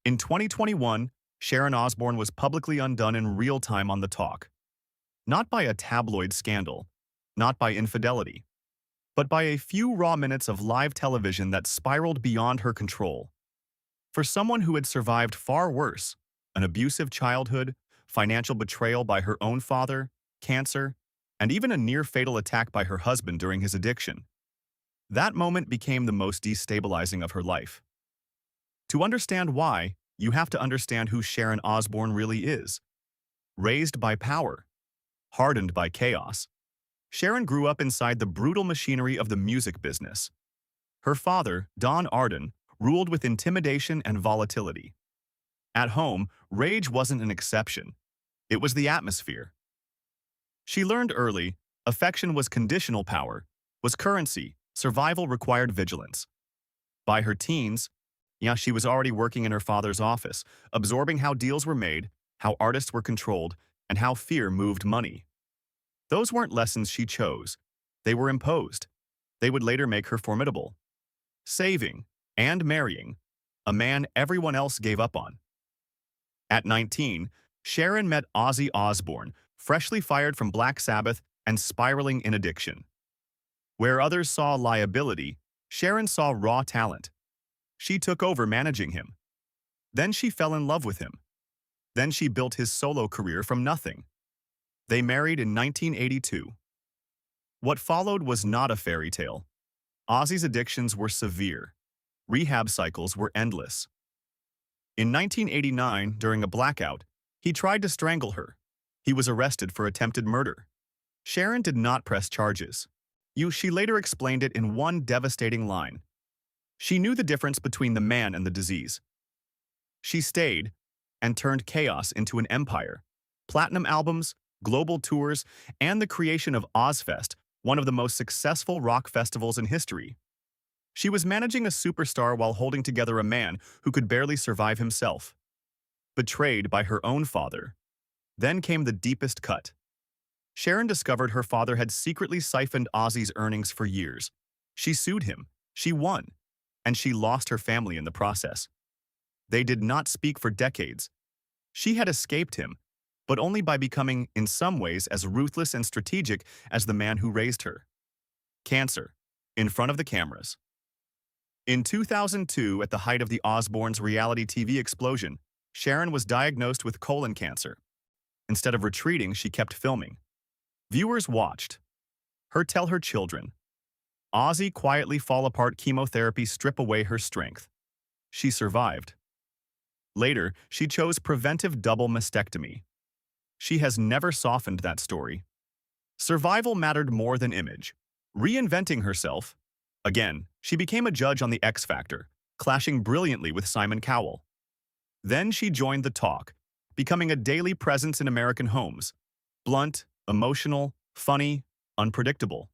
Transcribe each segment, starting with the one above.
In 2021, Sharon Osbourne was publicly undone in real time on The Talk. Not by a tabloid scandal, not by infidelity, but by a few raw minutes of live television that spiraled beyond her control. For someone who had survived far worse, an abusive childhood, financial betrayal by her own father, cancer, and even a near-fatal attack by her husband during his addiction, that moment became the most destabilizing of her life. To understand why, you have to understand who Sharon Osbourne really is. Raised by power, hardened by chaos, Sharon grew up inside the brutal machinery of the music business. Her father, Don Arden, ruled with intimidation and volatility. At home, rage wasn't an exception. It was the atmosphere. She learned early, affection was conditional power, was currency, survival required vigilance. By her teens, she was already working in her father's office, absorbing how deals were made, how artists were controlled, and how fear moved money. Those weren't lessons she chose. They were imposed. They would later make her formidable. Saving and marrying a man everyone else gave up on. At 19, Sharon met Ozzy Osbourne, freshly fired from Black Sabbath and spiraling in addiction. Where others saw liability, Sharon saw raw talent. She took over managing him. Then she fell in love with him. Then she built his solo career from nothing. They married in 1982. What followed was not a fairy tale. Ozzy's addictions were severe. Rehab cycles were endless. In 1989, during a blackout, he tried to strangle her. He was arrested for attempted murder. Sharon did not press charges. She later explained it in one devastating line. She knew the difference between the man and the disease. She stayed and turned chaos into an empire. Platinum albums, global tours, and the creation of Ozfest, one of the most successful rock festivals in history. She was managing a superstar while holding together a man who could barely survive himself. Betrayed by her own father. Then came the deepest cut. Sharon discovered her father had secretly siphoned Ozzy's earnings for years. She sued him. She won. And she lost her family in the process. They did not speak for decades. She had escaped him, but only by becoming, in some ways, as ruthless and strategic as the man who raised her. Cancer. In front of the cameras. In 2002, at the height of the Osbournes' reality TV explosion, Sharon was diagnosed with colon cancer. Instead of retreating, she kept filming. Viewers watched. Her tell her children. Ozzy quietly fall apart, chemotherapy strip away her strength. She survived. Later, she chose preventive double mastectomy. She has never softened that story. Survival mattered more than image. Reinventing herself. Again, she became a judge on The X Factor, clashing brilliantly with Simon Cowell. Then she joined The Talk, becoming a daily presence in American homes. Blunt, emotional, funny, unpredictable.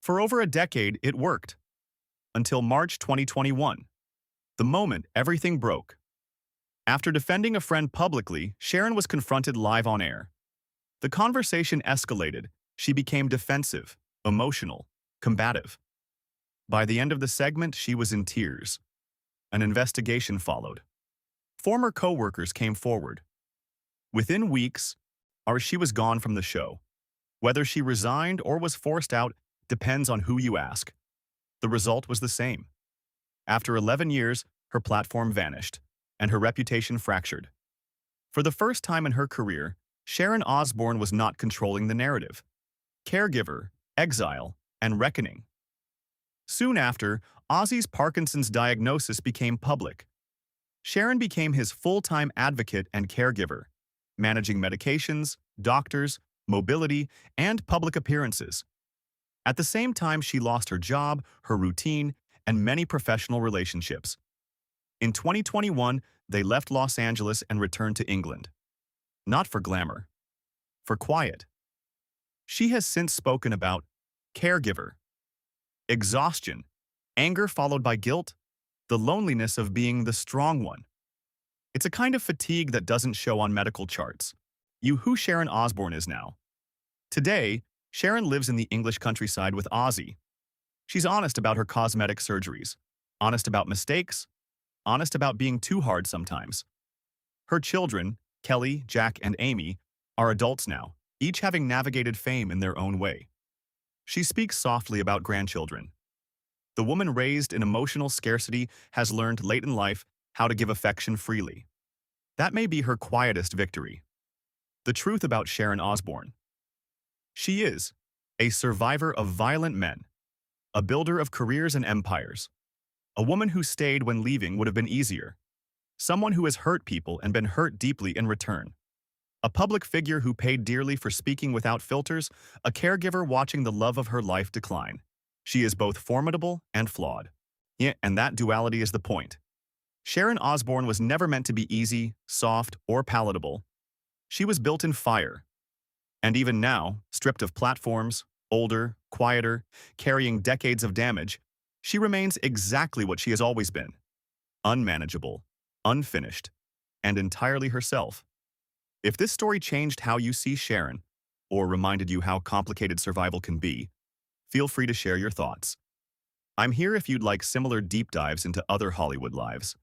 For over a decade, it worked. Until March 2021. The moment everything broke. After defending a friend publicly, Sharon was confronted live on air. The conversation escalated. She became defensive, emotional, combative. By the end of the segment, she was in tears. An investigation followed. Former co-workers came forward. Within weeks, she was gone from the show. Whether she resigned or was forced out depends on who you ask. The result was the same. After 11 years, her platform vanished, and her reputation fractured. For the first time in her career, Sharon Osbourne was not controlling the narrative. Caregiver, exile, and reckoning. Soon after, Ozzy's Parkinson's diagnosis became public. Sharon became his full-time advocate and caregiver, managing medications, doctors, mobility, and public appearances. At the same time, she lost her job, her routine, and many professional relationships. In 2021, they left Los Angeles and returned to England. Not for glamour. For quiet. She has since spoken about caregiver, exhaustion, anger followed by guilt, the loneliness of being the strong one. It's a kind of fatigue that doesn't show on medical charts. Who Sharon Osbourne is now. Today, Sharon lives in the English countryside with Ozzy. She's honest about her cosmetic surgeries, honest about mistakes, honest about being too hard sometimes. Her children, Kelly, Jack, and Amy, are adults now, each having navigated fame in their own way. She speaks softly about grandchildren. The woman raised in emotional scarcity has learned late in life how to give affection freely. That may be her quietest victory. The truth about Sharon Osbourne. She is a survivor of violent men, a builder of careers and empires, a woman who stayed when leaving would have been easier, someone who has hurt people and been hurt deeply in return, a public figure who paid dearly for speaking without filters, a caregiver watching the love of her life decline. She is both formidable and flawed. Yeah, and that duality is the point. Sharon Osbourne was never meant to be easy, soft, or palatable. She was built in fire. And even now, stripped of platforms, older, quieter, carrying decades of damage, she remains exactly what she has always been: unmanageable, unfinished, and entirely herself. If this story changed how you see Sharon, or reminded you how complicated survival can be, feel free to share your thoughts. I'm here if you'd like similar deep dives into other Hollywood lives.